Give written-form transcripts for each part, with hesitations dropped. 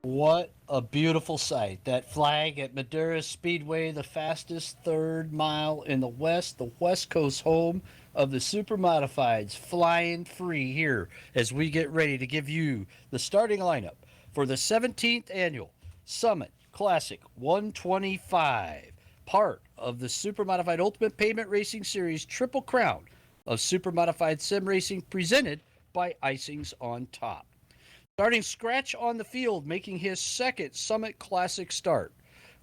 What a beautiful sight. That flag at Madera Speedway, the fastest third mile in the West Coast home of the Supermodifieds, flying free here as we get ready to give you the starting lineup for the 17th annual Summit Classic 125, part of the Supermodified Ultimate Pavement Racing Series Triple Crown of Supermodified Sim Racing presented by Icings on Top. Starting scratch on the field, making his second Summit Classic start.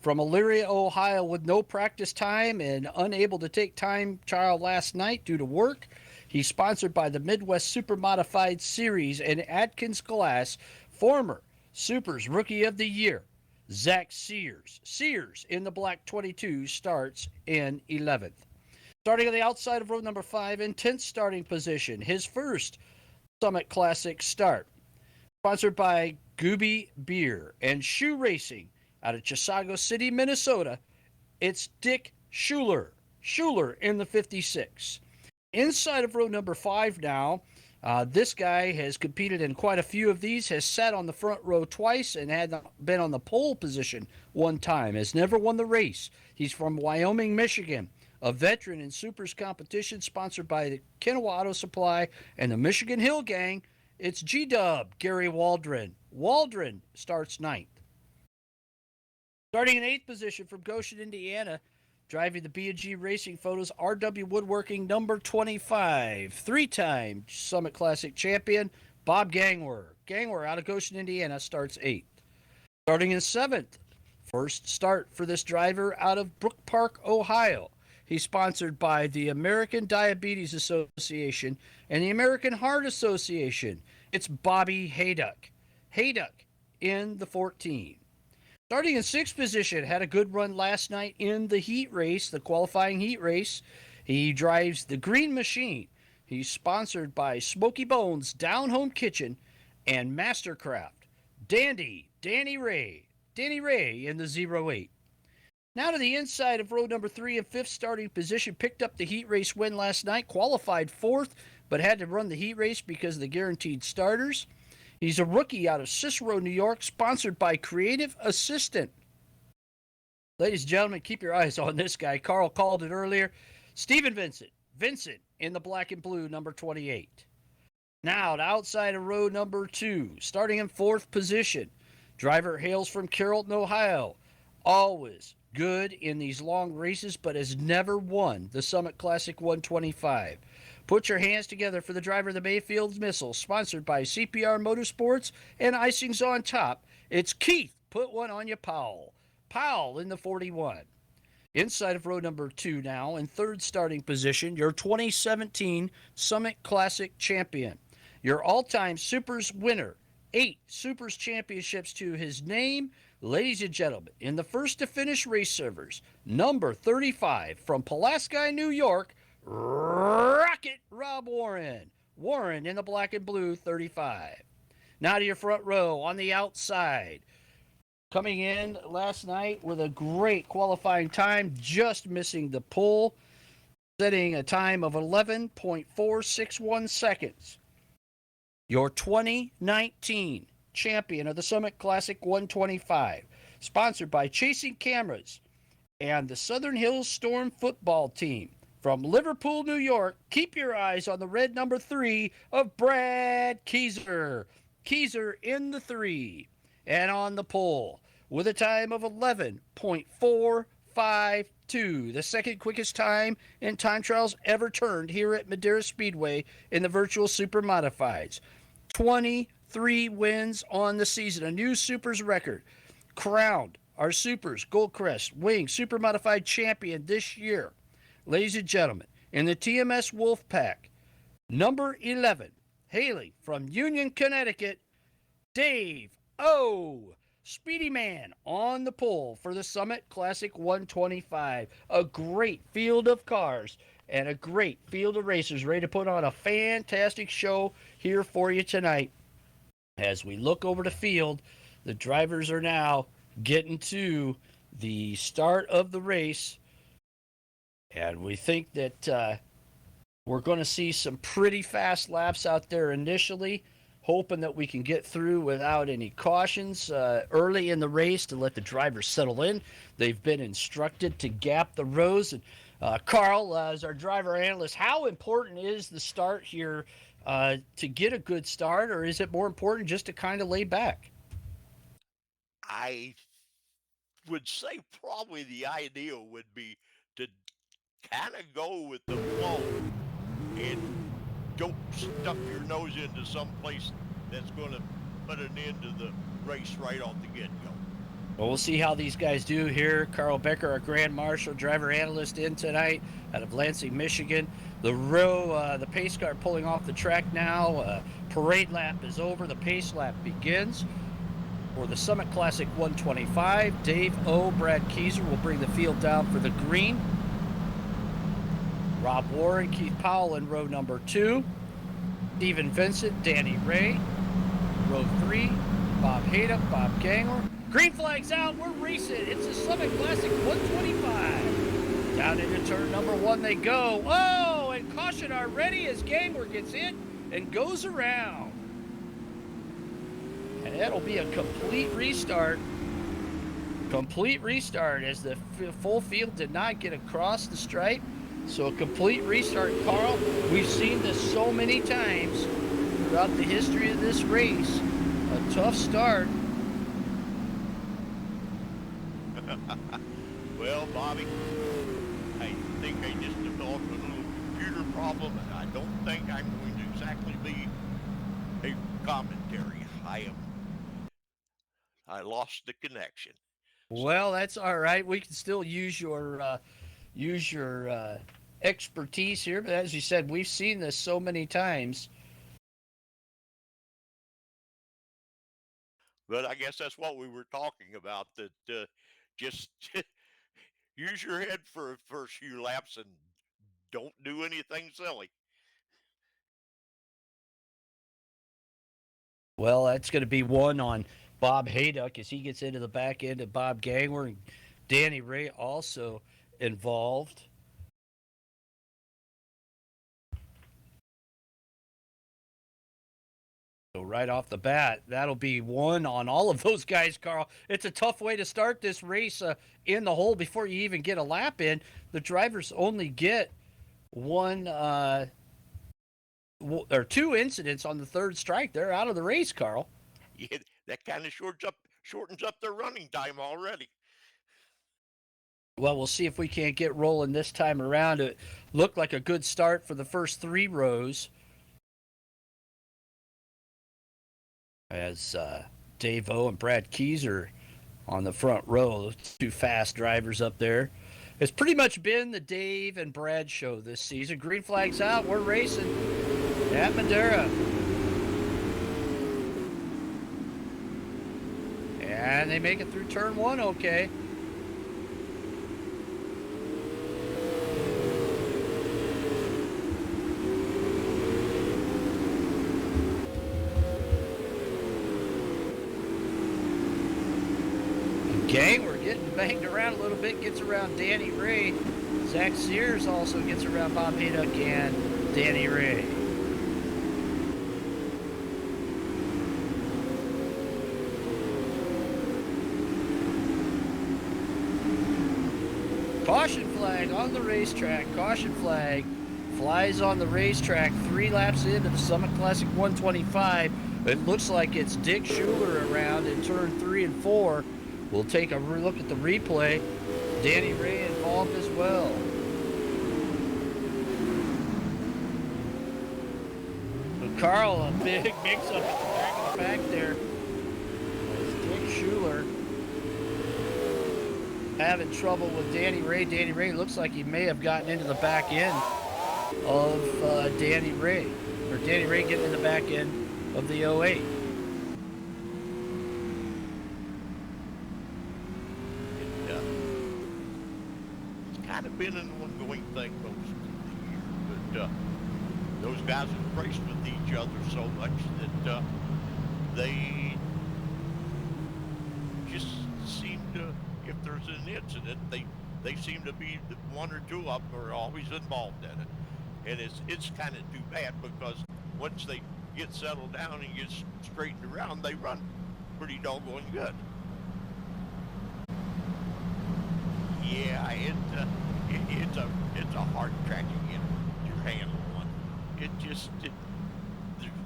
From Elyria, Ohio, with no practice time and unable to take time trial last night due to work, he's sponsored by the Midwest Super Modified Series and Atkins Glass, former Supers Rookie of the Year, Zach Sears. Sears in the black 22 starts in 11th. Starting on the outside of row number 5 in 10th starting position, his first Summit Classic start. Sponsored by Gooby Beer and Shoe Racing out of Chisago City, Minnesota. It's Dick Schuler. Schuler in the 56. Inside of row number 5 now. This guy has competed in quite a few of these, has sat on the front row twice, and had been on the pole position one time. Has never won the race. He's from Wyoming, Michigan. A veteran in Supers competition, sponsored by the Kenowa Auto Supply and the Michigan Hill Gang. It's G-Dub, Gary Waldron. Waldron starts ninth. Starting in 8th position from Goshen, Indiana, driving the B&G Racing Photos, RW Woodworking number 25. Three-time Summit Classic champion, Bob Gangwer. Gangwer out of Goshen, Indiana, starts 8th. Starting in 7th, first start for this driver out of Brook Park, Ohio. He's sponsored by the American Diabetes Association and the American Heart Association. It's Bobby Hayduck. Hayduck in the 14. Starting in 6th position, had a good run last night in the heat race, the qualifying heat race. He drives the Green Machine. He's sponsored by Smoky Bones, Down Home Kitchen, and Mastercraft. Danny Ray in the 08. Now to the inside of row number 3 and 5th starting position. Picked up the heat race win last night. Qualified 4th, but had to run the heat race because of the guaranteed starters. He's a rookie out of Cicero, New York, sponsored by Creative Assistant. Ladies and gentlemen, keep your eyes on this guy. Carl called it earlier. Stephen Vincent. Vincent in the black and blue, number 28. Now to outside of row number 2. Starting in 4th position. Driver hails from Carrollton, Ohio. Always good in these long races, but has never won the Summit Classic 125. Put your hands together for the driver of the Mayfield Missile, sponsored by CPR Motorsports and Icings on Top. It's Keith. Put one on you, Powell. Powell in the 41. Inside of row number 2 now, in 3rd starting position, your 2017 Summit Classic champion. Your all-time Supers winner. 8 Supers championships to his name. Ladies and gentlemen, in the first to finish race servers, number 35 from Pulaski, New York, Rocket Rob Warren. Warren in the black and blue, 35. Now to your front row on the outside. Coming in last night with a great qualifying time, just missing the pole, setting a time of 11.461 seconds. Your 2019 champion of the Summit Classic 125, sponsored by Chasing Cameras and the Southern Hills Storm football team. From Liverpool, New York, keep your eyes on the red number 3 of Brad Keyser. Keyser in the 3 and on the pole with a time of 11.452, the second quickest time in time trials ever turned here at Madera Speedway in the virtual Super Modifieds. 23 wins on the season, a new Supers record. Crowned our Supers Goldcrest Wing Super Modified champion this year. Ladies and gentlemen, in the TMS Wolfpack, number 11, hailing from Union, Connecticut, Dave O. Speedy Man on the pole for the Summit Classic 125. A great field of cars and a great field of racers ready to put on a fantastic show here for you tonight. As we look over the field, the drivers are now getting to the start of the race. And we think that we're going to see some pretty fast laps out there initially. hoping that we can get through without any cautions early in the race to let the drivers settle in. They've been instructed to gap the rows. And Carl, as our driver analyst, how important is the start here to get a good start, or is it more important just to kind of lay back? I would say probably the ideal would be to kind of go with the flow and don't stuff your nose into some place that's going to put an end to the race right off the get-go. Well, we'll see how these guys do here. Carl Becker, our Grand Marshal, driver analyst, in tonight out of Lansing, Michigan. The pace car pulling off the track now. Parade lap is over. The pace lap begins. For the Summit Classic 125, Dave O. Brad Kieser will bring the field down for the green. Rob Warren, Keith Powell in row number 2. Stephen Vincent, Danny Ray. Row 3, Bob Hayduck, Bob Gangler. Green flag's out. We're racing. It's the Summit Classic 125. Down into turn number 1 they go. Oh, and caution already as Gangler gets in and goes around. And that'll be a complete restart. Complete restart as the full field did not get across the stripe. So a complete restart, Carl. We've seen this so many times throughout the history of this race. A tough start. Well, Bobby, I think I just developed a little computer problem, and I don't think I'm going to exactly be a commentary. I lost the connection. Well, that's all right. We can still use your expertise here, but as you said, we've seen this so many times. But I guess that's what we were talking about, that just use your head for the first few laps and don't do anything silly. Well, that's going to be one on Bob Hayduck as he gets into the back end of Bob Gangler, and Danny Ray also involved. So right off the bat, that'll be one on all of those guys, Carl. It's a tough way to start this race in the hole before you even get a lap in. The drivers only get one or 2 incidents on the third strike. They're out of the race, Carl. Yeah, that kind of shortens up their running time already. Well, we'll see if we can't get rolling this time around. It looked like a good start for the first 3 rows. As Dave O and Brad Kieser on the front row, 2 fast drivers up there. It's pretty much been the Dave and Brad show this season. Green flag's out. We're racing at Madera. And they make it through turn 1 okay. Gang, we're getting banged around a little bit, gets around Danny Ray. Zach Sears also gets around Bob Hayduck and Danny Ray. Caution flag on the racetrack. Caution flag flies on the racetrack 3 laps into the Summit Classic 125. It looks like it's Dick Schuler around in turn 3 and 4. We'll take a look at the replay. Danny Ray involved as well. So Carl, a big mix-up at the back there. It's Dick Schuler having trouble with Danny Ray. Danny Ray looks like he may have gotten into the back end of Danny Ray. Or Danny Ray getting in the back end of the 08. Kind of been an ongoing thing most of the year, but those guys have raced with each other so much that they just seem to, if there's an incident, they seem to be, 1 or 2 of them are always involved in it, and it's kind of too bad because once they get settled down and get straightened around, they run pretty doggone good. Yeah, it's a hard track to get your handle on.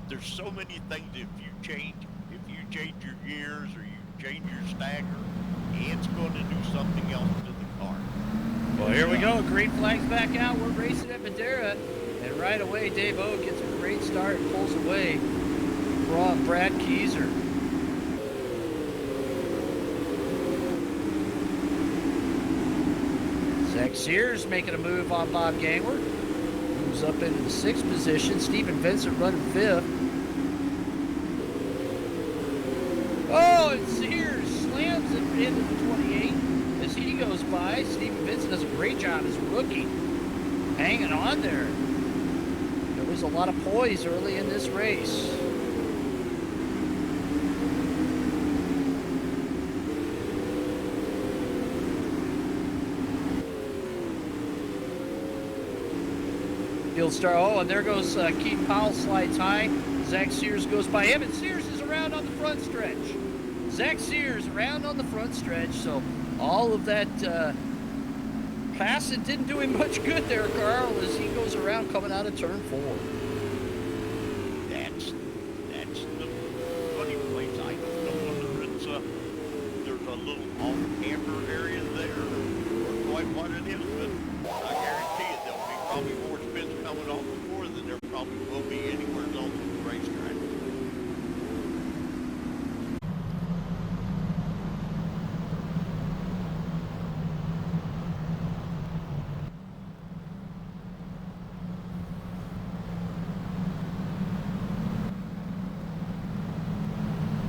There's so many things if you change your gears or you change your stagger, it's going to do something else to the car. Well, here we go. Green flag's back out. We're racing at Madera. And right away, Dave O gets a great start and pulls away from Brad Keyser. Zach Sears making a move on Bob Gangler. Moves up into the 6th position. Stephen Vincent running 5th. Oh, and Sears slams it into the 28 as he goes by. Stephen Vincent does a great job as a rookie, hanging on there. There was a lot of poise early in this race. Field start. Oh, and there goes Keith Powell, slides high. Zach Sears goes by him, and Sears is around on the front stretch. Zach Sears around on the front stretch, so all of that passing didn't do him much good there, Carl, as he goes around coming out of turn 4. That's the funny place. I don't know whether it's there's a little off-camber area there or quite what it is, but I guarantee you there'll be probably more spins coming off the 4 than there probably will be anywhere else on the racetrack.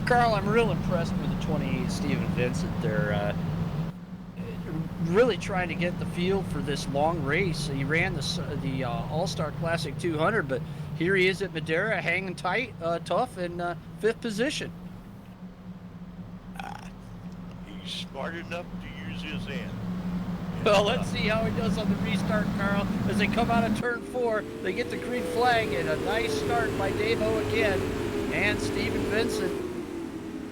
Carl, I'm real impressed with the 28 Stephen Vincent. They're really trying to get the feel for this long race. He ran the All-Star Classic 200, but here he is at Madera, hanging tight, tough, in 5th position. He's smart enough to use his hand. Well, let's see how he does on the restart, Carl. As they come out of turn 4, they get the green flag, and a nice start by Dave-O again and Stephen Vincent.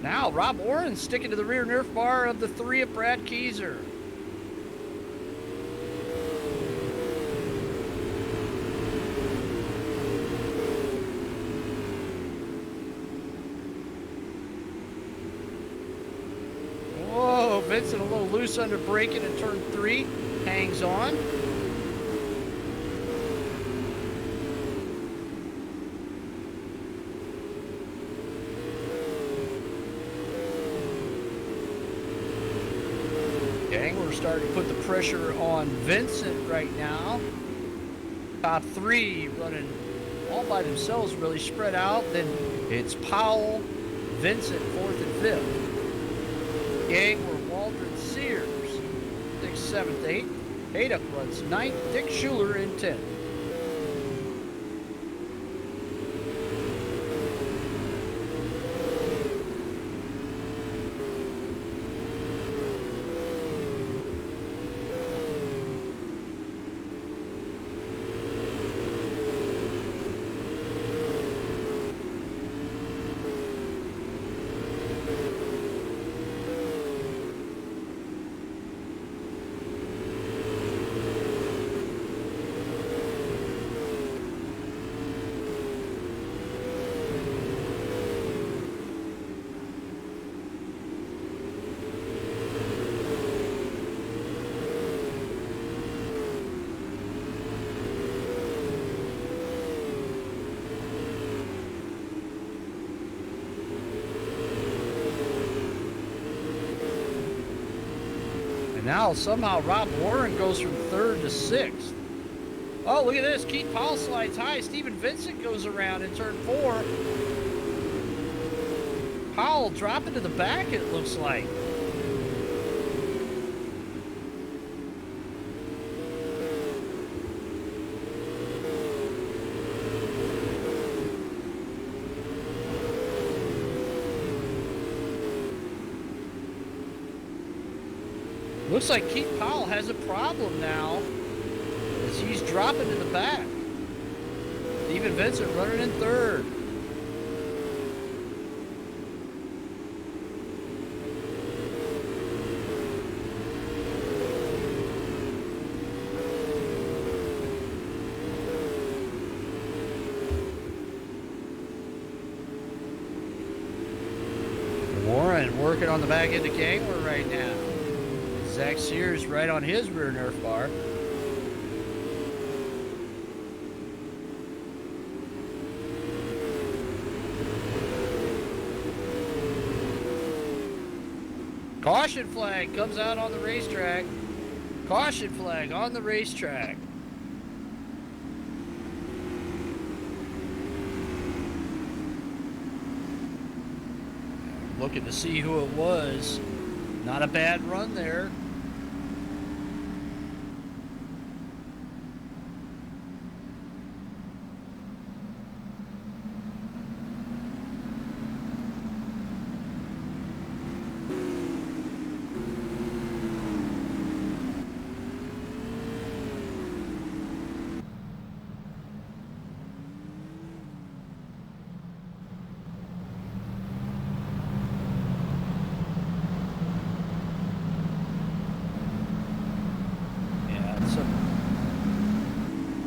Now, Rob Oren sticking to the rear Nerf bar of the 3 of Brad Keyser. Whoa, Vincent a little loose under braking in turn 3. Hangs on. We're starting to put the pressure on Vincent right now. Top 3 running all by themselves, really spread out. Then it's Powell, Vincent, 4th and 5th. Gangler, Waldron, Sears, 6th, 7th, 8th. Hayduck runs 9th. Dick Schuler in 10th. Now somehow Rob Warren goes from 3rd to 6th. Oh, look at this. Keith Powell slides high. Stephen Vincent goes around in turn 4. Powell dropping to the back, it looks like. Looks like Keith Powell has a problem now as he's dropping to the back. Stephen Vincent running in 3rd. Warren working on the back end of Gangler right now. Zach Sears right on his rear Nerf bar. Caution flag comes out on the racetrack. Caution flag on the racetrack. Looking to see who it was. Not a bad run there.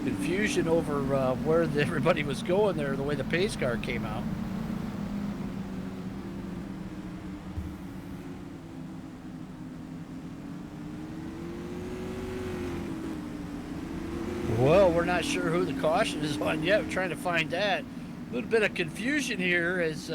Confusion over where everybody was going there, the way the pace car came out. Well, we're not sure who the caution is on yet. We're trying to find that. A little bit of confusion here as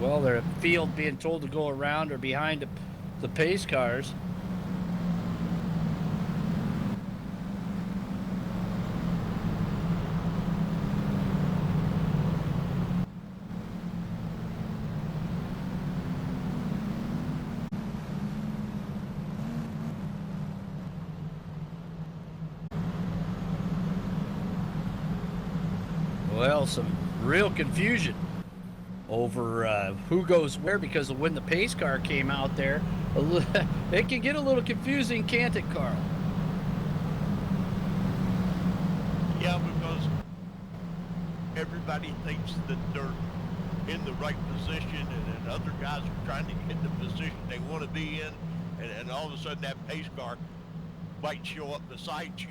well, they're at field being told to go around or behind the pace cars. Well, some real confusion over who goes where because of when the pace car came out there. It can get a little confusing, can't it, Carl? Yeah, because everybody thinks that they're in the right position, and other guys are trying to get the position they want to be in, and all of a sudden that pace car might show up beside you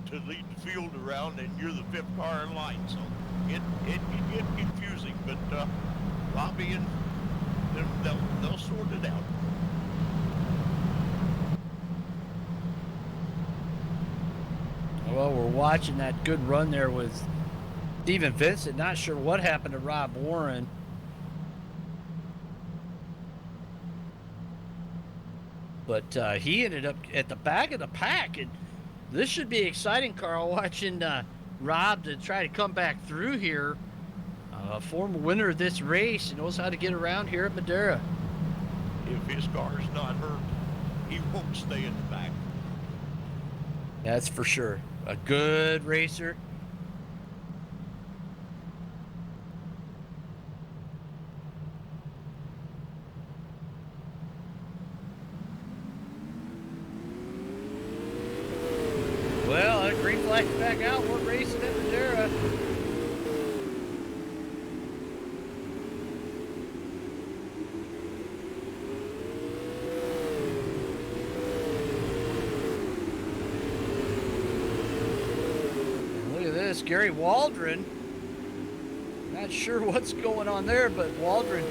to lead the field around, and you're the fifth car in line. So it can get confusing, but lobbying, they'll sort it out. Well, we're watching that good run there with Steven Vincent. Not sure what happened to Rob Warren. But he ended up at the back of the pack, and this should be exciting, Carl, watching Rob to try to come back through here. Former winner of this race, he knows how to get around here at Madera. If his car's not hurt, he won't stay in the back. That's for sure. A good racer. Well, that green flag's back out. We're racing at Madera. And look at this, Gary Waldron. Not sure what's going on there, but Waldron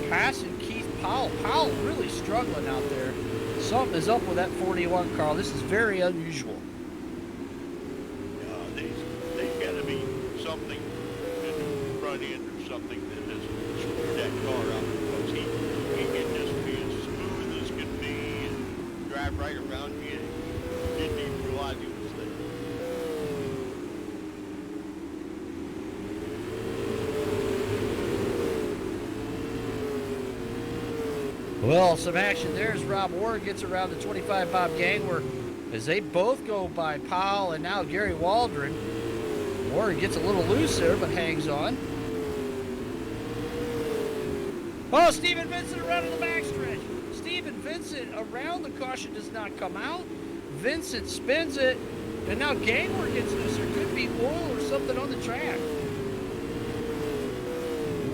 passing Keith Powell. Powell really struggling out there. Something is up with that 41, Carl. This is very unusual. There's got to be something in the front end or something that has screwed that car up, because he can just be as smooth as can be and drive right around you. Didn't even realize he was there. Well, some action there as Rob Warren gets around the 25 Bob Gangler as they both go by Powell and now Gary Waldron. Warren gets a little loose there, but hangs on. Oh, Steven Vincent around in the backstretch. Steven Vincent around the caution does not come out. Vincent spins it, and now Gangler gets loose. There could be oil or something on the track.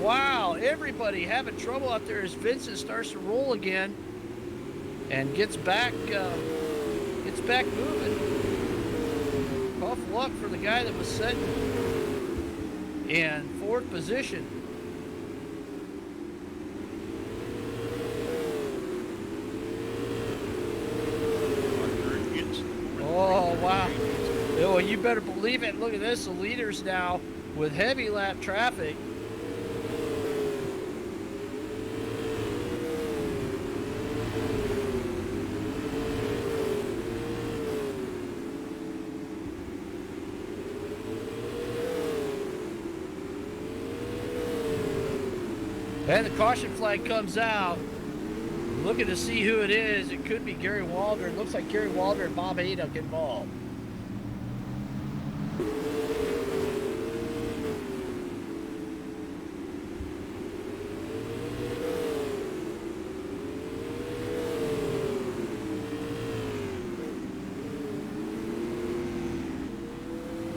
Wow, everybody having trouble out there as Vincent starts to roll again and gets back moving. Tough luck for the guy that was sitting in fourth position. Oh, wow. Oh, you better believe it. Look at this. The leaders now with heavy lap traffic. And the caution flag comes out. Looking to see who it is. It could be Gary Waldron. It looks like Gary Waldron and Bob Hayduck involved.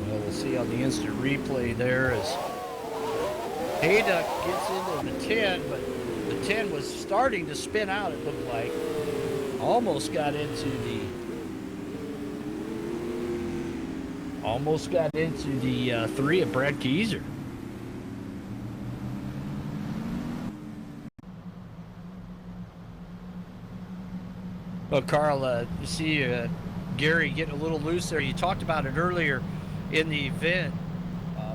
Well, we'll see on the instant replay there as Hayduck gets into the 10, but the 10 was starting to spin out, it looked like. Almost got into the 3 of Brad Keyser. Well, Carl, you see Gary getting a little loose there. You talked about it earlier in the event.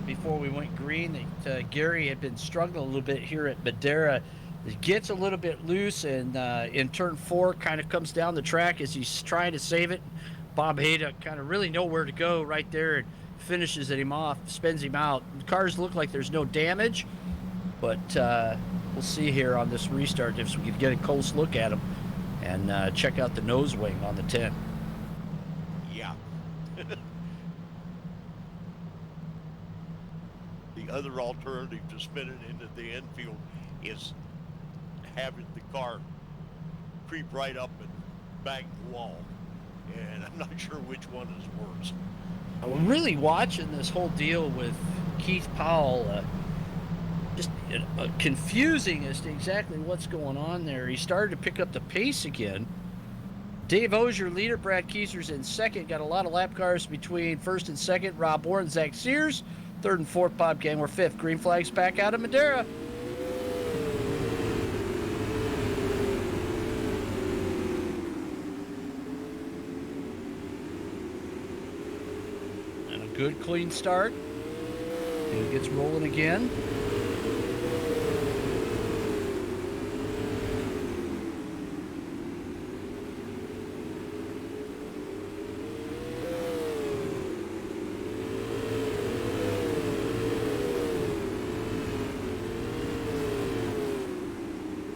Before we went green, that Gary had been struggling a little bit here at Madera. It gets a little bit loose, and in turn 4 kind of comes down the track as he's trying to save it. Bob Hayduck kind of really nowhere to go right there and finishes him off, spins him out. The cars look like there's no damage, but we'll see here on this restart if we can get a close look at him and check out the nose wing on the 10. Yeah. The other alternative to spinning into the infield is having the car creep right up and bang the wall. And I'm not sure which one is worse. I'm really watching this whole deal with Keith Powell. Just confusing as to exactly what's going on there. He started to pick up the pace again. Dave Ozier, leader. Brad Keyser's in second. Got a lot of lap cars between first and second. Rob Warren, Zach Sears. Third and fourth, Bob Gangwer. Fifth. Green flags back out of Madera. And a good clean start. And he gets rolling again.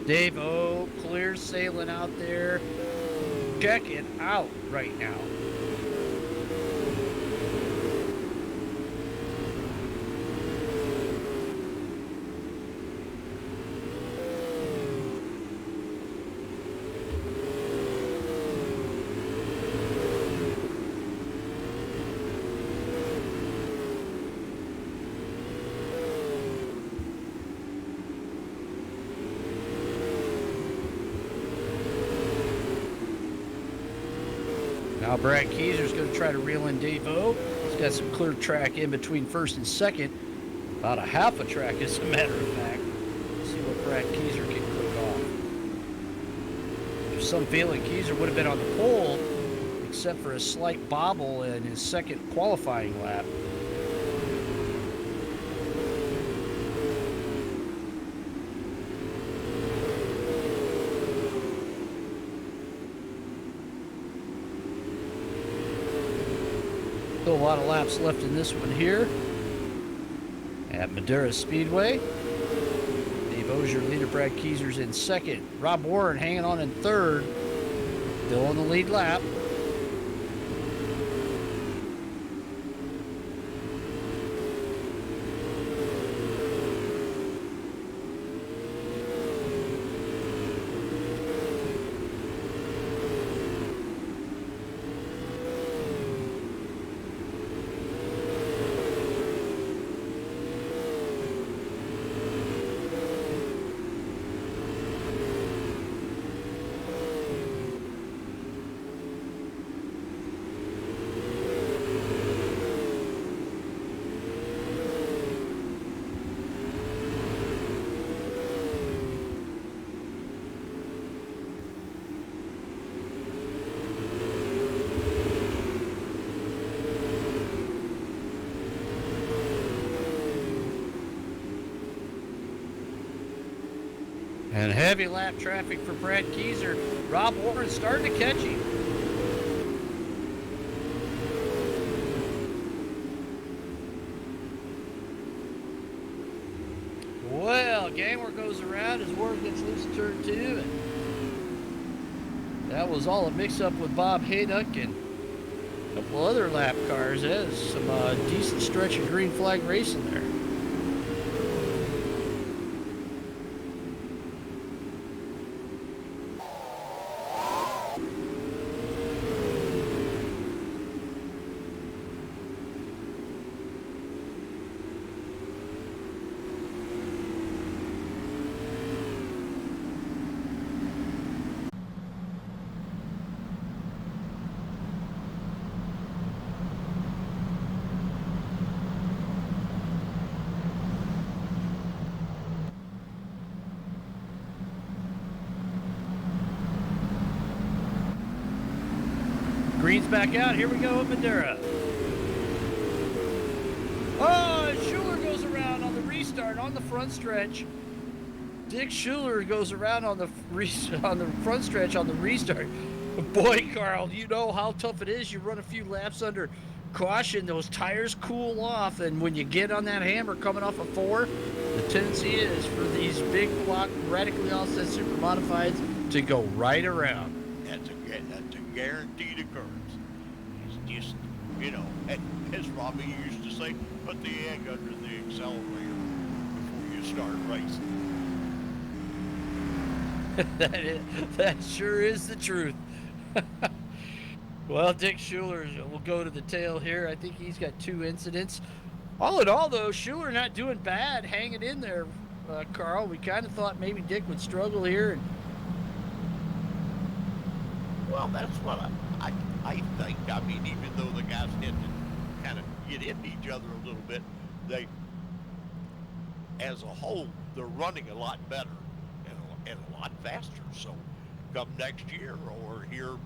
Dave O, clear sailing out there. Check it out right now. Now Brad Keyser's going to try to reel in Dave O. He's got some clear track in between first and second. About a half a track, as a matter of fact. Let's see what Brad Keyser can click off. There's some feeling Keyser would have been on the pole, except for a slight bobble in his second qualifying lap. Still a lot of laps left in this one here at Madera Speedway. Dave Ozier, leader. Brad Keyser's in second. Rob Warren hanging on in third. Still on the lead lap. And heavy lap traffic for Brad Keyser. Rob Warren starting to catch him. Well, Gangler goes around as Warren gets loose in turn 2. And that was all a mix-up with Bob Hayduck and a couple other lap cars. There's some decent stretch of green flag racing there. Green's back out. Here we go at Madera. Oh, Schuler goes around on the restart on the front stretch. Dick Schuler goes around on the front stretch on the restart. Boy, Carl, you know how tough it is. You run a few laps under caution, those tires cool off, and when you get on that hammer coming off a 4, the tendency is for these big block, radically offset super modifieds to go right around. That's a guaranteed occurrence. It's just, you know, as Robbie used to say, put the egg under the accelerator before you start racing. That sure is the truth. Well, Dick Schuler will go to the tail here. I think he's got 2 incidents. All in all, though, Schuler not doing bad, hanging in there, Carl. We kind of thought maybe Dick would struggle here. Well, that's what I think. I mean, even though the guys had to kind of get into each other a little bit, they, as a whole, they're running a lot better and a lot faster. So come next year or here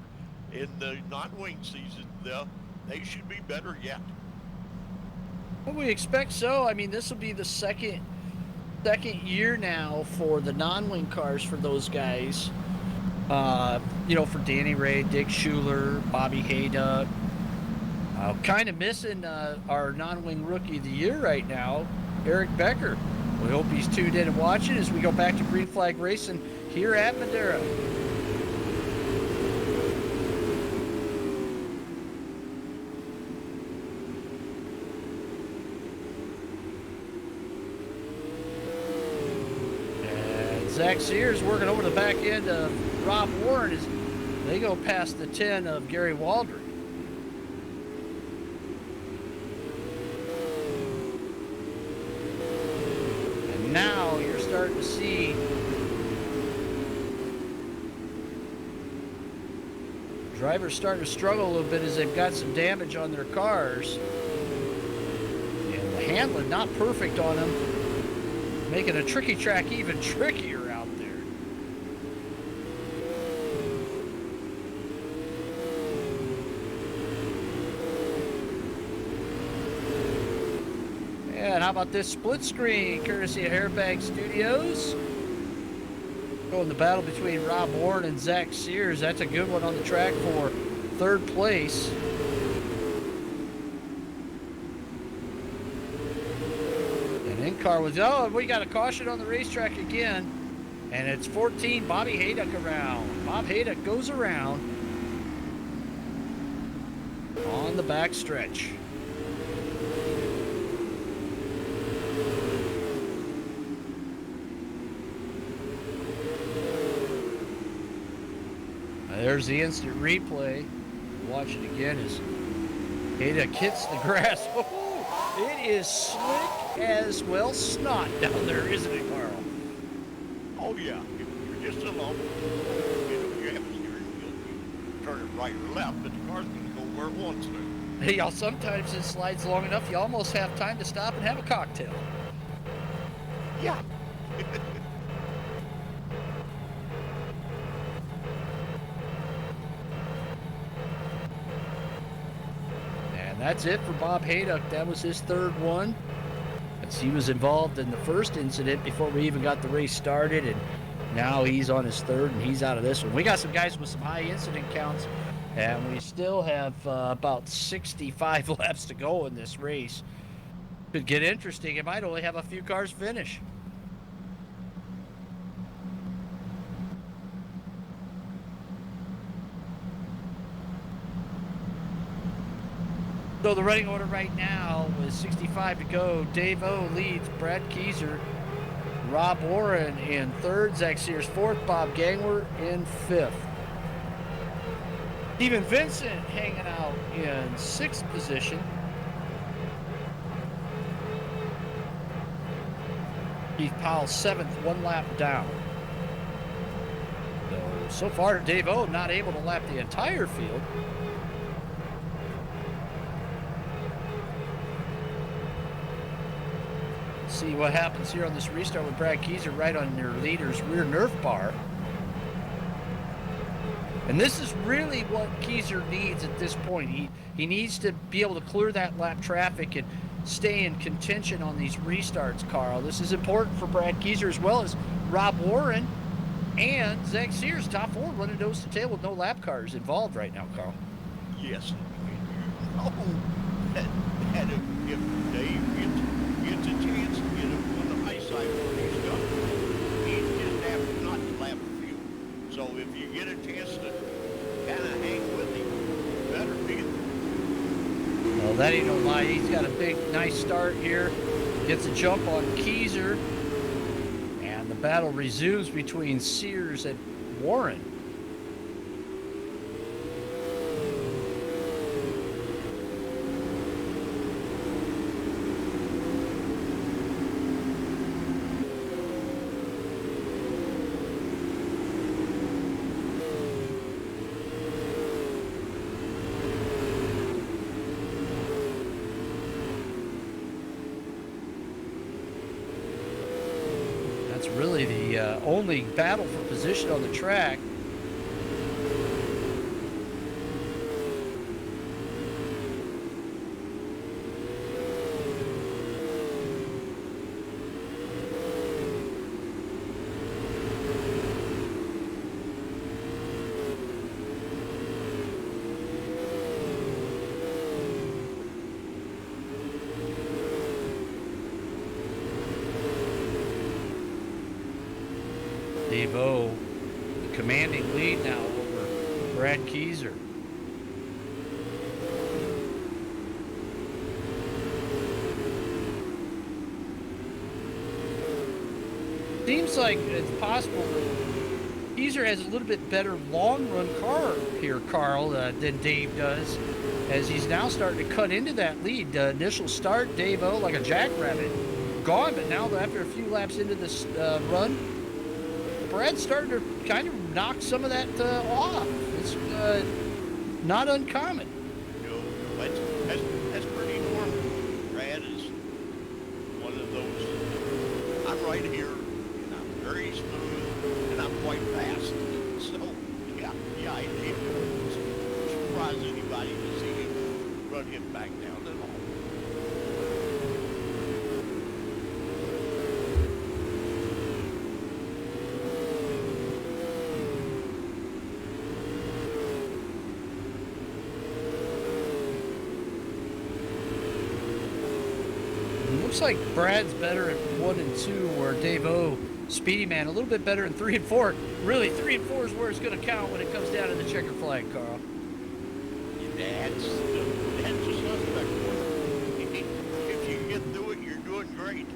in the non-wing season, they should be better yet. Well, we expect so. I mean, this will be the second year now for the non-wing cars for those guys. You know, for Danny Ray, Dick Schuler, Bobby Hayduck. Kind of missing our non-wing rookie of the year right now, Eric Becker. We hope he's tuned in and watching as we go back to green flag racing here at Madera. And Zach Sears working over the back end of Rob Warren as they go past the 10 of Gary Waldron. And now you're starting to see drivers starting to struggle a little bit as they've got some damage on their cars. And the handling not perfect on them, making a tricky track even trickier. And how about this split screen, courtesy of Hairbag Studios? Going the battle between Rob Warren and Zach Sears. That's a good one on the track for 3rd place. And in-car was, oh, we got a caution on the racetrack again. And it's 14, Bobby Hayduck around. Bob Hayduck goes around on the back stretch. There's the instant replay. Watch it again as Hayduck hits the grass. Oh, it is slick as well snot down there, isn't it, Carl? Oh yeah, if you're just alone, you know, you have a steering wheel, you turn it right or left, but the car's going to go where it wants to. Hey, y'all, sometimes it slides long enough, you almost have time to stop and have a cocktail. Yeah. That's it for Bob Hayduck. That was his 3rd one. As he was involved in the first incident before we even got the race started, and Now he's on his third, and he's out of this one. We got some guys with some high incident counts, and we still have about 65 laps to go in this race. Could get interesting. It might only have a few cars finish. So the running order right now with 65 to go. Dave O leads, Brad Keyser, Rob Warren in third, Zach Sears fourth, Bob Gangler in fifth. Steven Vincent hanging out in sixth position. Keith Powell seventh, one lap down. So far, Dave O not able to lap the entire field. See what happens here on this restart with Brad Keyser right on their leader's rear nerf bar. And this is really what Keyser needs at this point. He needs to be able to clear that lap traffic and stay in contention on these restarts, Carl. This is important for Brad Keyser as well as Rob Warren and Zach Sears, top four, running nose to tail with no lap cars involved right now, Carl. Yes. Oh, that if Dave gets a chance to get on the high side where he's done, he's just have not to lap the field. So if you get a chance to kind of hang with him, better be it. Well, that ain't no lie. He's got a big, nice start here. Gets a jump on Keyser. And the battle resumes between Sears and Warren. Really the only battle for position on the track. Dave O, commanding lead now over Brad Keyser. Seems like it's possible that Keyser has a little bit better long-run car here, Carl, than Dave does, as he's now starting to cut into that lead. Initial start, Dave O like a jackrabbit, gone, but now after a few laps into this run, Brad's starting to kind of knock some of that off. It's not uncommon. No, that's pretty normal. Brad is one of those, I'm right here, and I'm very smooth, and I'm quite fast. So, yeah, the idea is surprise anybody to see him run him back down at all. Looks like Brad's better at 1 and 2, where Dave O, Speedy Man, a little bit better in 3 and 4. Really, 3 and 4 is where it's going to count when it comes down to the checker flag, Carl. That's a suspect one. If you get through it, you're doing great.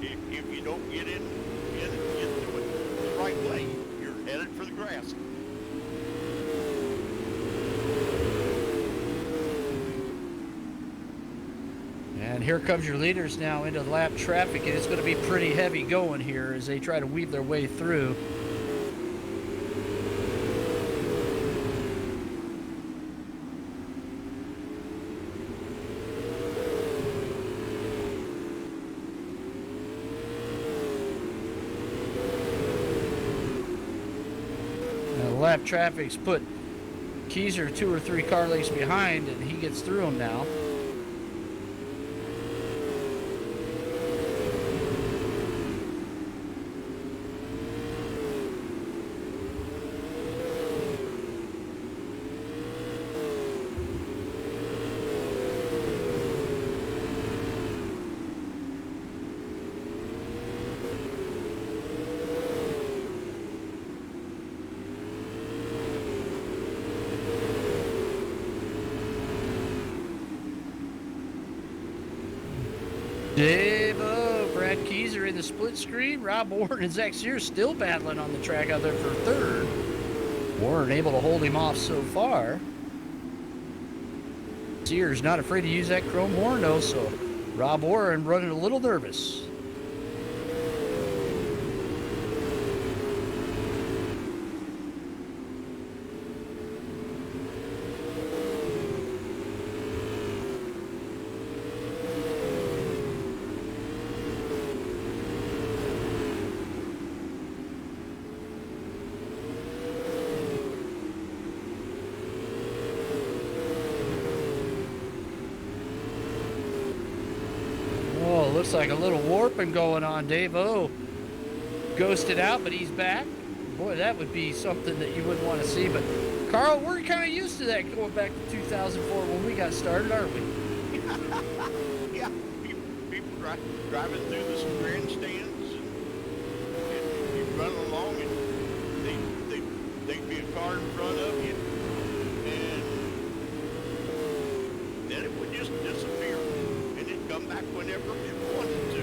If you don't get in and get through it the right way, you're headed for the grass. And here comes your leaders now into the lap traffic, and it's going to be pretty heavy going here as they try to weave their way through. Now, the lap traffic's put Keyser 2 or 3 car lengths behind, and he gets through them now. Dave-O, Brad Keyser in the split screen. Rob Warren and Zach Sears still battling on the track out there for third. Warren able to hold him off so far. Sears not afraid to use that chrome horn though, so Rob Warren running a little nervous. Looks like a little warping going on. Dave-O ghosted out, but he's back. Boy, that would be something that you wouldn't want to see. But, Carl, we're kind of used to that going back to 2004 when we got started, aren't we? Yeah, people driving through the grandstands and you run along and they'd be a car in front of you and then it would just disappear and it'd come back whenever it wanted to.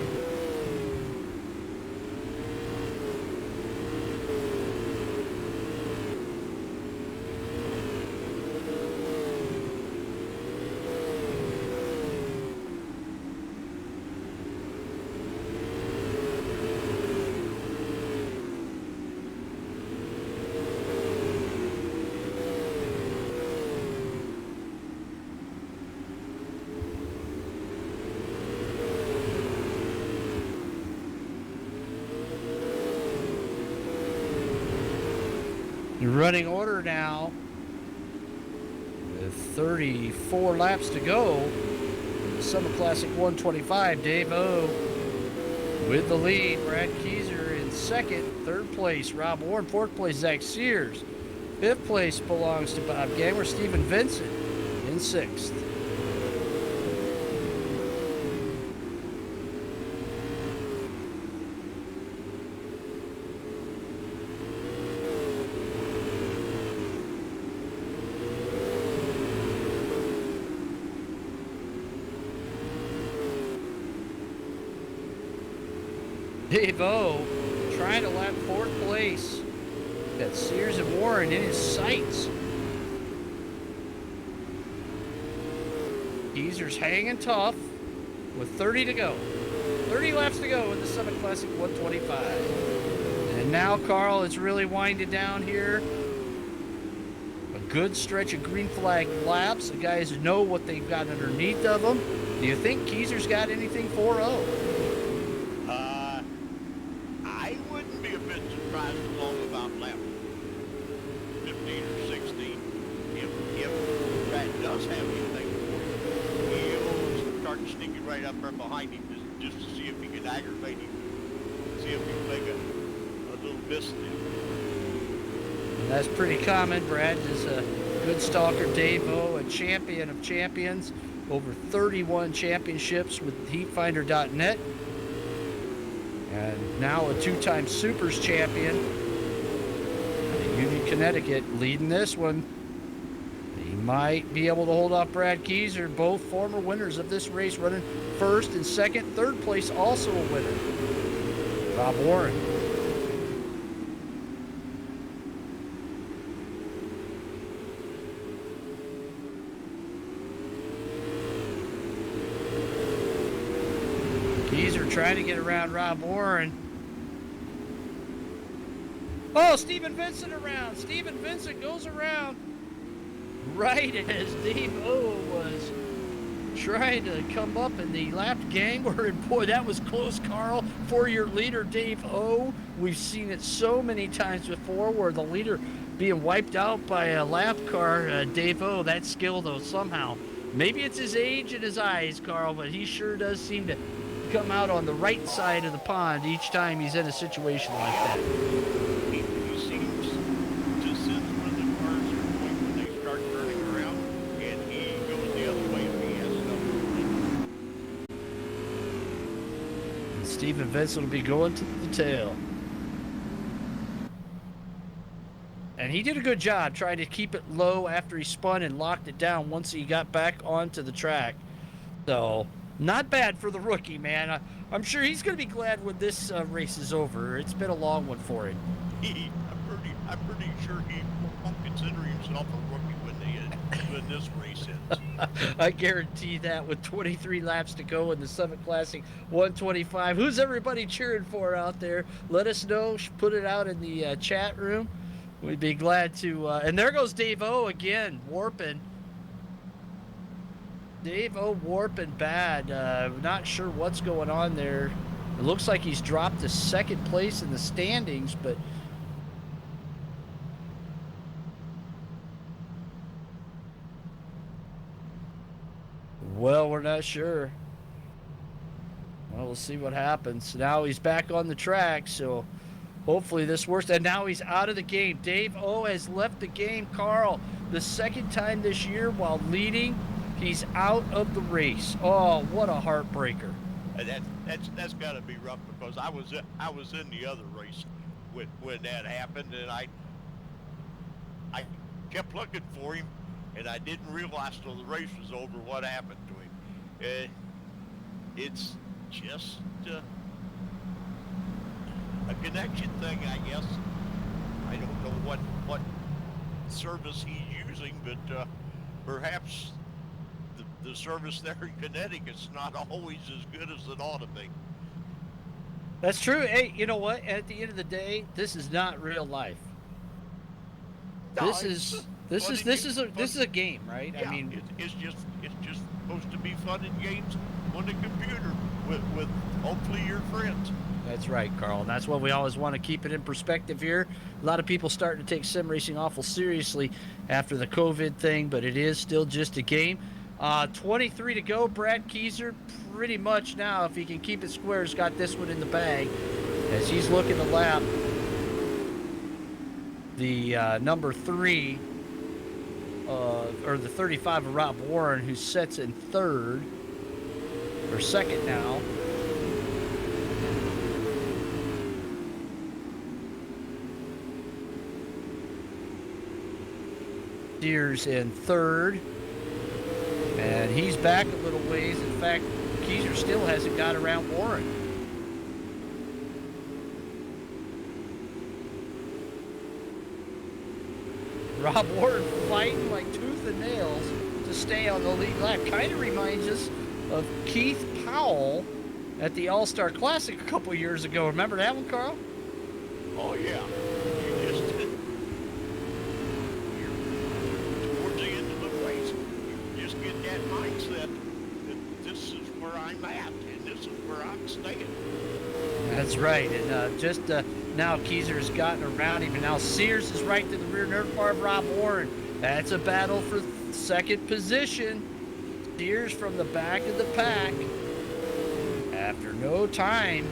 Running order now with 34 laps to go. The Summer Classic 125. Dave-O with the lead. Brad Keyser in second. Third place, Rob Warren. Fourth place, Zach Sears. Fifth place belongs to Bob Gangler. Stephen Vincent in sixth. Dave-O trying to lap fourth place. Got Sears and Warren in his sights. Keyser's hanging tough with 30 to go. 30 laps to go in the Summit Classic 125. And now, Carl, it's really winding down here. A good stretch of green flag laps. The guys know what they've got underneath of them. Do you think Keyser's got anything 4-0? I wouldn't be a bit surprised along about lap 15 or 16 if Brad does have anything for him. He'll start sneaking right up there behind him just to see if he can aggravate him, see if he can make a little miss of him. That's pretty common. Brad is a good stalker. Dave-O, a champion of champions, over 31 championships with heatfinder.net. And now a two-time SUPRS champion in Union, Connecticut, leading this one. He might be able to hold off Brad Keyser, both former winners of this race, running first and second. Third place, also a winner, Rob Warren. Keyser trying to get around Rob Warren. Oh, Stephen Vincent around. Stephen Vincent goes around right as Dave-O was trying to come up in the lap Gangler. And boy, that was close, Carl, for your leader, Dave-O. We've seen it so many times before where the leader being wiped out by a lap car. Dave-O, that skill, though, somehow. Maybe it's his age and his eyes, Carl, but he sure does seem to come out on the right side of the pond each time he's in a situation like that. He seems to sense when the cars are going when they start turning around, and he goes the other way if he has enough. And Stephen Vincent will be going to the tail. And he did a good job trying to keep it low after he spun and locked it down once he got back onto the track. So Not bad for the rookie, man. I'm sure he's going to be glad when this race is over. It's been a long one for him. I'm pretty sure he won't consider himself a rookie when this race ends. I guarantee that with 23 laps to go in the Summit Classic 125. Who's everybody cheering for out there? Let us know. Put it out in the chat room. We'd be glad to. And there goes Dave O again, warping. Dave O warping bad. Not sure what's going on there. It looks like he's dropped to second place in the standings, but well, we're not sure. Well, we'll see what happens. Now he's back on the track, so hopefully this works. And now he's out of the game. Dave O has left the game. Carl, the second time this year while leading, he's out of the race. Oh, what a heartbreaker. That's got to be rough, because I was in the other race when that happened, and I kept looking for him, and I didn't realize till the race was over what happened to him. It's just a connection thing, I guess. I don't know what service he's using, but perhaps the service there in Connecticut's not always as good as it ought to be. That's true. Hey, you know what? At the end of the day, this is not real life. No, this is a game, right? Yeah, I mean, it's just supposed to be fun and games on the computer with hopefully your friends. that's right, Carl. And that's what we always want to keep it in perspective here. A lot of people starting to take sim racing awful seriously after the COVID thing, but it is still just a game. 23 to go. Brad Keyser pretty much now, if he can keep it square, has got this one in the bag as he's looking to lap the number 3 or the 35 of Rob Warren, who sets in third or second now. Steers in third, and he's back a little ways. In fact, Keyser still hasn't got around Warren. Rob Warren fighting like tooth and nails to stay on the lead lap. Kind of reminds us of Keith Powell at the All-Star Classic a couple years ago. Remember that one, Carl? Oh yeah. Towards the end of the race, you just get that mindset that this is where I'm at and this is where I'm staying. That's right. And now Keyser's gotten around him, and now Sears is right to the rear nerd bar of Rob Warren. That's a battle for second position. Sears from the back of the pack after no time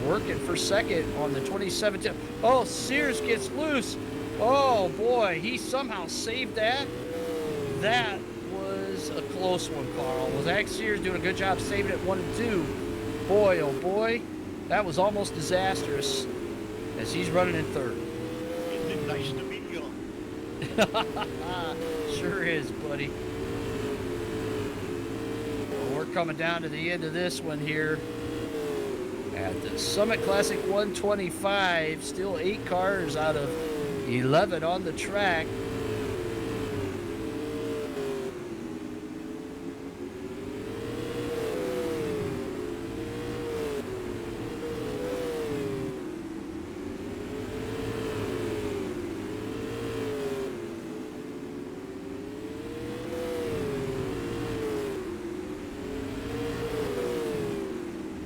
working for second on the 2017. Oh, Sears gets loose. Oh boy, he somehow saved that. That was a close one, Carl. Was Ag Sears doing a good job saving it 1 and 2? Boy, oh boy, that was almost disastrous as he's running in third. Isn't it nice to be young? Sure is, buddy. Well, we're coming down to the end of this one here at the Summit Classic 125. Still 8 cars out of 11 on the track.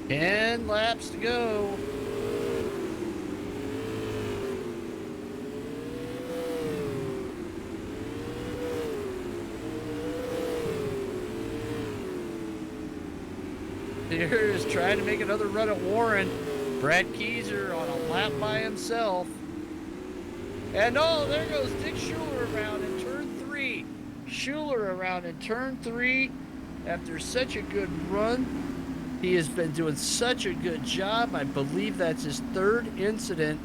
Ten laps to go. Here's trying to make another run at Warren. Brad Keyser on a lap by himself. And oh, there goes Dick Schuler around in turn 3. Schuler around in turn 3 after such a good run. He has been doing such a good job. I believe that's his third incident.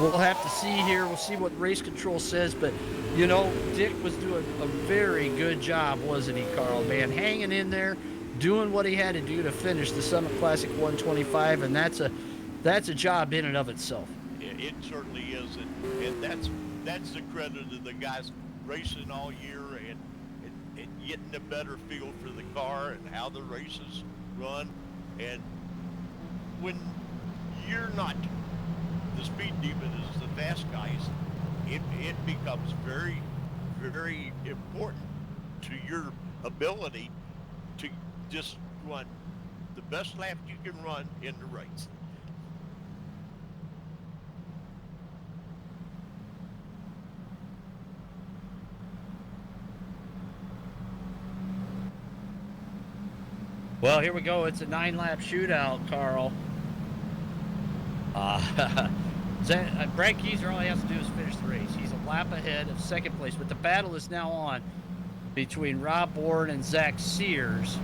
We'll have to see here. We'll see what race control says. But, you know, Dick was doing a very good job, wasn't he, Carl? Man, hanging in there, doing what he had to do to finish the Summit Classic 125, and that's a job in and of itself. It certainly is, and that's the credit of the guys racing all year and getting a better feel for the car and how the races run. And when you're not the speed demon as the fast guys, it becomes very, very important to your ability to just run the best laps you can run in the race. Well, here we go. It's a 9-lap shootout, Carl. Brad Keyser, all he has to do is finish the race. He's a lap ahead of second place, but the battle is now on between Rob Warren and Zach Sears.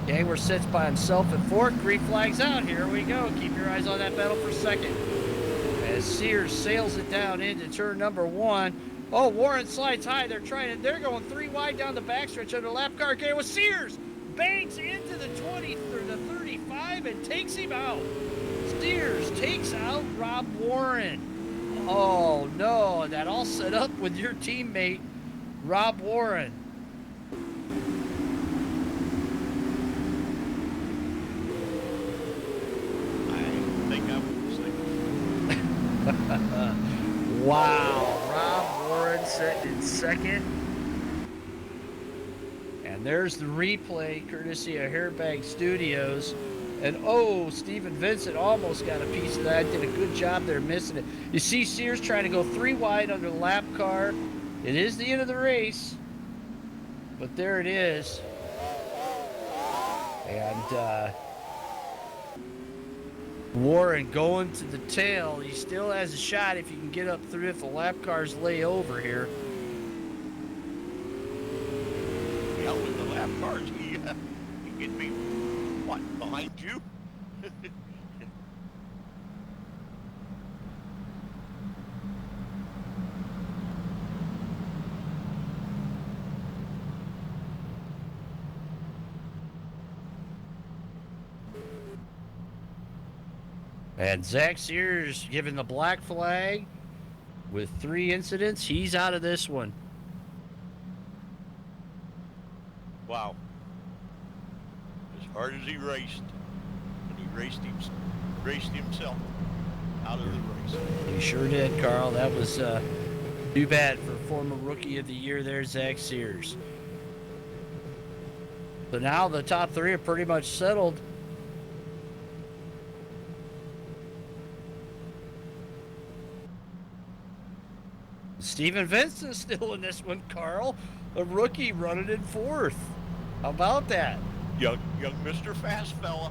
Gangler sits by himself at fourth. Green flag's out. Here we go. Keep your eyes on that battle for second. As Sears sails it down into turn number 1. Oh, Warren slides high. They're going 3 wide down the backstretch under lap car carry with Sears. Bangs into the 20 or the 35 and takes him out. Sears takes out Rob Warren. Oh no, that all set up with your teammate Rob Warren. I think I'm second. Wow, Rob Warren sitting in second. And there's the replay, courtesy of Hairbag Studios. And oh, Stephen Vincent almost got a piece of that. Did a good job there missing it. You see Sears trying to go 3 wide under the lap car. It is the end of the race. But there it is. And Warren going to the tail. He still has a shot if you can get up through if the lap cars lay over here. Yeah, with the lap cars, he can be, what, behind you? And Zach Sears given the black flag with 3 incidents. He's out of this one. Wow. As hard as he raced, and he raced himself out of the race. He sure did, Carl. That was too bad for former Rookie of the Year there, Zach Sears. So now the top 3 are pretty much settled. Stephen Vincent's still in this one, Carl. A rookie running in 4th. How about that? Young Mr. Fast Fella.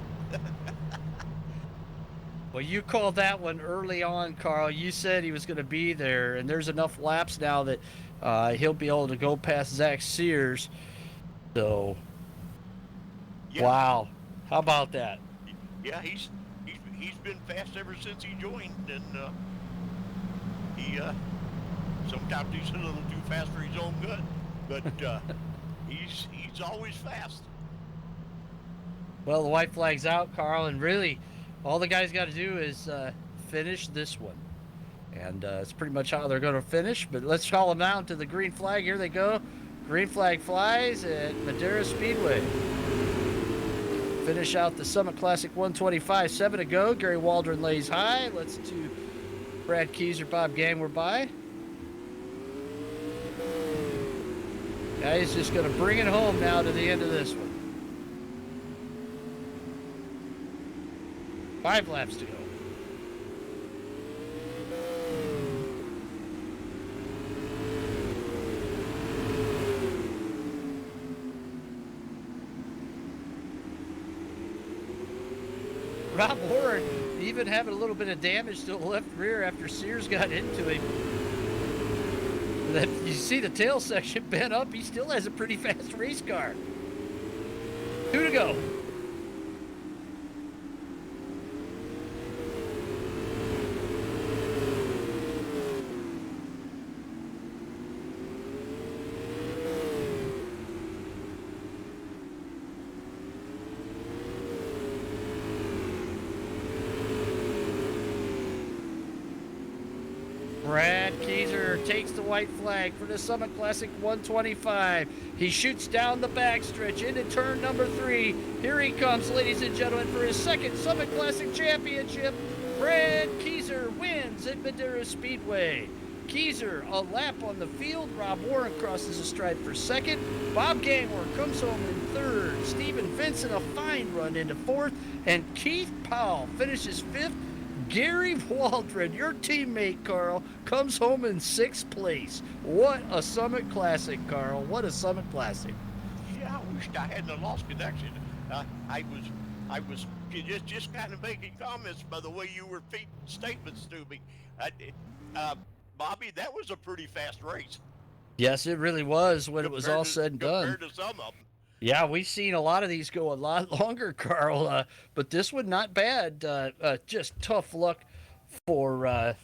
Well, you called that one early on, Carl. You said he was going to be there, and there's enough laps now that he'll be able to go past Zach Sears. So, yeah. Wow. How about that? Yeah, he's been fast ever since he joined, and he sometimes he's a little too fast for his own good, but he's always fast. Well, the white flag's out, Carl, and really all the guys got to do is finish this one. And it's pretty much how they're going to finish, but let's call them down to the green flag. Here they go. Green flag flies at Madera Speedway. Finish out the Summit Classic 125. 7 to go. Gary Waldron lays high. Let's to Brad Keyser, Bob Gangler by. Now he's just going to bring it home now to the end of this one. 5 laps to go. Rob Warren even having a little bit of damage to the left rear after Sears got into him. You see the tail section bent up. He still has a pretty fast race car. 2 to go. Brad Keyser takes the white flag for the Summit Classic 125. He shoots down the backstretch into turn number 3. Here he comes, ladies and gentlemen, for his second Summit Classic championship. Brad Keyser wins at Madera Speedway. Keyser a lap on the field. Rob Warren crosses the stripe for second. Bob Gangwer comes home in third. Stephen Vincent a fine run into fourth. And Keith Powell finishes fifth. Gary Waldron, your teammate, Carl, comes home in sixth place. What a Summit Classic, Carl. What a Summit Classic. Yeah, I wished I hadn't lost connection. I was just kind of making comments by the way you were feeding statements to me. Bobby, that was a pretty fast race. Yes, it really was when it was all said and done. Compared to some of them. Yeah, we've seen a lot of these go a lot longer, Carl. But this one not bad. Just tough luck for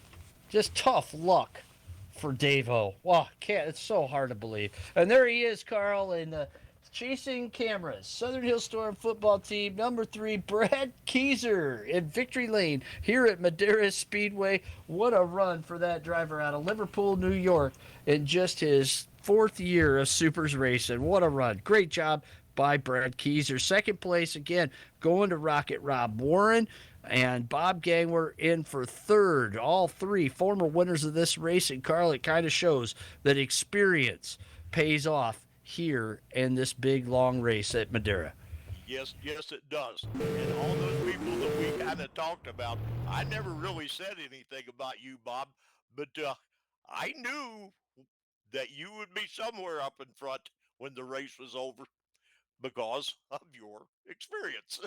Dave-O. Wow, it's so hard to believe. And there he is, Carl, in chasing cameras. Southern Hill Storm football team number 3, Brad Keyser in victory lane here at Madera Speedway. What a run for that driver out of Liverpool, New York, in just his 4th year of Supers racing. What a run. Great job by Brad Keyser. Second place, again, going to Rocket Rob Warren. And Bob Gangwer in for third. All 3 former winners of this race. And, Carl, it kind of shows that experience pays off here in this big, long race at Madera. Yes, it does. And all those people that we kind of talked about, I never really said anything about you, Bob, but I knew that you would be somewhere up in front when the race was over because of your experience.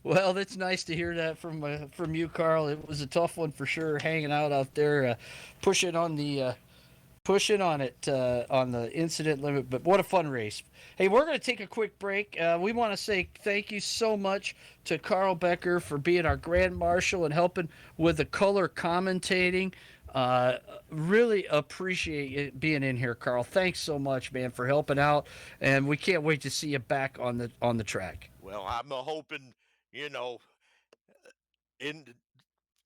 Well, that's nice to hear that from you, Carl. It was a tough one for sure, hanging out there, pushing on it on the incident limit. But what a fun race. Hey, we're going to take a quick break. We want to say thank you so much to Carl Becker for being our Grand Marshal and helping with the color commentating. Really appreciate it being in here, Carl. Thanks so much, man, for helping out. And we can't wait to see you back on the track. Well, I'm hoping, in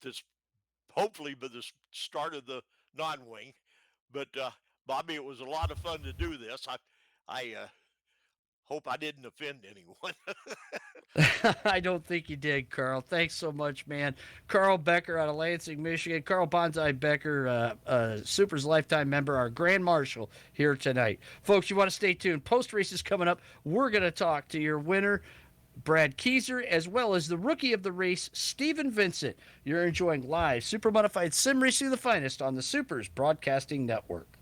this, hopefully by the start of the non-wing. But Bobby, it was a lot of fun to do this. I hope I didn't offend anyone. I don't think you did, Carl. Thanks so much, man. Carl Becker out of Lansing, Michigan. Carl Bonsai Becker, Supers Lifetime member, our Grand Marshal here tonight. Folks, you want to stay tuned. Post race is coming up. We're going to talk to your winner, Brad Keyser, as well as the rookie of the race, Stephen Vincent. You're enjoying live Supermodified Sim Racing, the finest on the Supers Broadcasting Network.